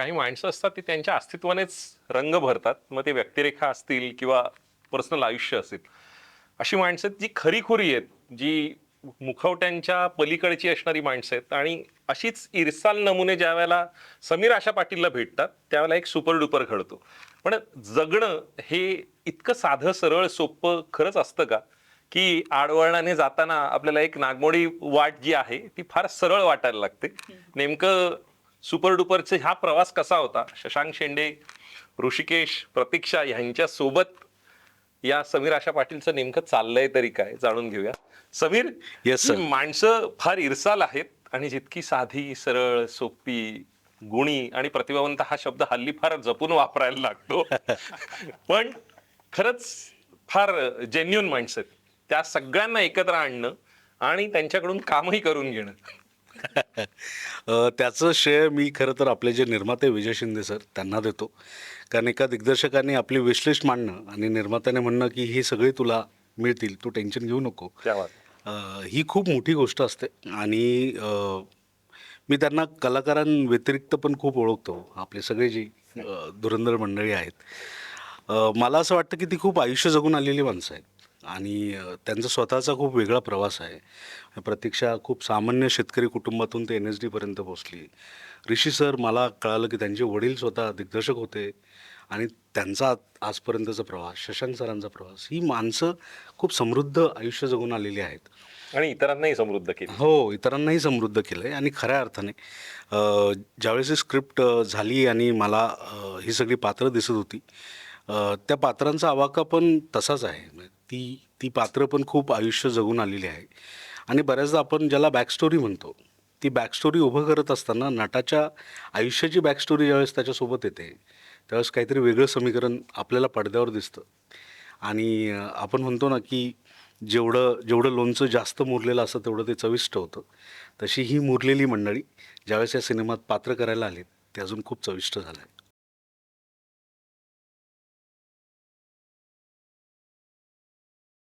काही माणसं असतात ती त्यांच्या अस्तित्वानेच रंग भरतात. मग ते व्यक्तिरेखा असतील किंवा पर्सनल आयुष्य असेल. अशी माणसं जी खरीखुरी आहेत, जी मुखवट्यांच्या पलीकडची असणारी माणसं आहेत आणि अशीच इरसाल नमुने ज्यावेळेला समीर आशा पाटीलला भेटतात, त्यावेळेला एक सुपर डुपर घडतो. पण जगणं हे इतकं साधं, सरळ, सोपं खरंच असतं का? की आडवळणाने जाताना आपल्याला एक नागमोडी वाट जी आहे, ती फार सरळ वाटायला लागते. नेमकं सुपर डुपरचा हा प्रवास कसा होता? शशांक शेंडे, ऋषिकेश, प्रतीक्षा ह्यांच्या सोबत या समीर आशा पाटीलचं नेमकं चाललंय तरी काय जाणून घेऊया. समीर, येस ही सर. माणसं फार इरसाल आहेत आणि जितकी साधी, सरळ, सोपी, गुणी आणि प्रतिभावंत हा शब्द हल्ली फार जपून वापरायला लागतो. पण खरंच फार जेन्युन माणसं आहेत. त्या सगळ्यांना एकत्र आणणं आणि त्यांच्याकडून कामही करून घेणं. त्याचं श्रेय मी खरं तर आपले जे निर्माते विजय शिंदे सर त्यांना देतो. कारण एका दिग्दर्शकाने आपली विशलिस्ट मांडणं आणि निर्मात्याने म्हणणं, की ही सगळी तुला मिळतील, तू टेन्शन घेऊ नको. त्या बात. अ, ही खूप मोठी गोष्ट असते आणि मी त्यांना कलाकारांव्यतिरिक्त पण खूप ओळखतो. आपले सगळे जी धुरंधर मंडळी आहेत. मला असं वाटतं, की ती खूप आयुष्य जगून आलेली माणसं आहेत आणि त्यांचा स्वतःचा खूप वेगळा प्रवास आहे. प्रतीक्षा खूप सामान्य शेतकरी कुटुंबातून ते NSDपर्यंत पोहोचली. ऋषी सर मला कळालं, की त्यांचे वडील स्वतः दिग्दर्शक होते आणि त्यांचा आजपर्यंतचा प्रवास, शशांक सरांचा प्रवास, ही माणसं खूप समृद्ध आयुष्य जगून आलेली आहेत. आणि इतरांनाही समृद्ध केली. हो, इतरांनाही समृद्ध केलं आहे आणि खऱ्या अर्थाने ज्यावेळेस ही स्क्रिप्ट झाली आणि मला ही सगळी पात्रं दिसत होती, त्या पात्रांचा आवाका पण तसाच आहे. म्हणजे ती ती पात्रं पण खूप आयुष्य जगून आलेली आहे आणि बऱ्याचदा आपण ज्याला बॅकस्टोरी म्हणतो, ती बॅकस्टोरी उभं करत असताना नटाच्या आयुष्याची बॅकस्टोरी ज्यावेळेस त्याच्यासोबत येते, त्यावेळेस काहीतरी वेगळं समीकरण आपल्याला पडद्यावर दिसतं आणि आपण म्हणतो ना, की जेवढं जेवढं लोणचं जास्त मुरलेलं असतं तेवढं ते चविष्ट होतं. तशी ही मुरलेली मंडळी ज्यावेळेस या सिनेमात पात्र करायला आलीत, ते अजून खूप चविष्ट झालं आहे.